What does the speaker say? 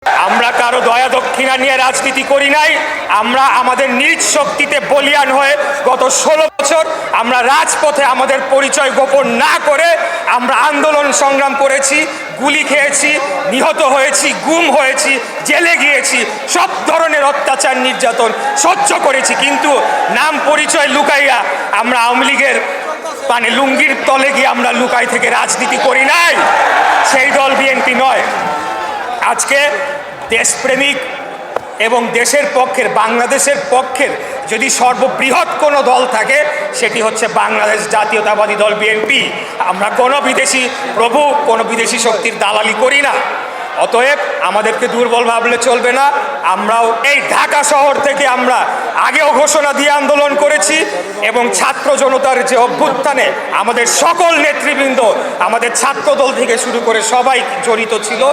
আমরা কারো দয়া দক্ষিণা নিয়ে রাজনীতি করি নাই। আমরা আমাদের নিজ শক্তিতে বলিয়ান হয়ে গত 16 বছর আমরা রাজপথে আমাদের পরিচয় গোপন না করে আমরা আন্দোলন সংগ্রাম করেছি, গুলি খেয়েছি, নিহত হয়েছি, গুম হয়েছি, জেলে গিয়েছি, সব ধরনের অত্যাচার নির্যাতন সহ্য করেছি। কিন্তু নাম পরিচয় লুকাইয়া আমরা আওয়ামী লীগের মানে লুঙ্গির তলে গিয়ে আমরা লুকাই থেকে রাজনীতি করি নাই। সেই দল বিএনপি নয়। আজকে দেশপ্রেমিক এবং দেশের পক্ষের, বাংলাদেশের পক্ষের যদি সর্ববৃহৎ কোনো দল থাকে সেটি হচ্ছে বাংলাদেশ জাতীয়তাবাদী দল বিএনপি। আমরা কোনো বিদেশি প্রভু, কোনো বিদেশি শক্তির দালালি করি না। অতএব আমাদেরকে দুর্বল ভাবলে চলবে না। আমরাও এই ঢাকা শহর থেকে আমরা আগেও ঘোষণা দিয়ে আন্দোলন করেছি এবং ছাত্র জনতার যে অভ্যুত্থানে আমাদের সকল নেতৃবৃন্দ, আমাদের ছাত্রদল থেকে শুরু করে সবাই জড়িত ছিল।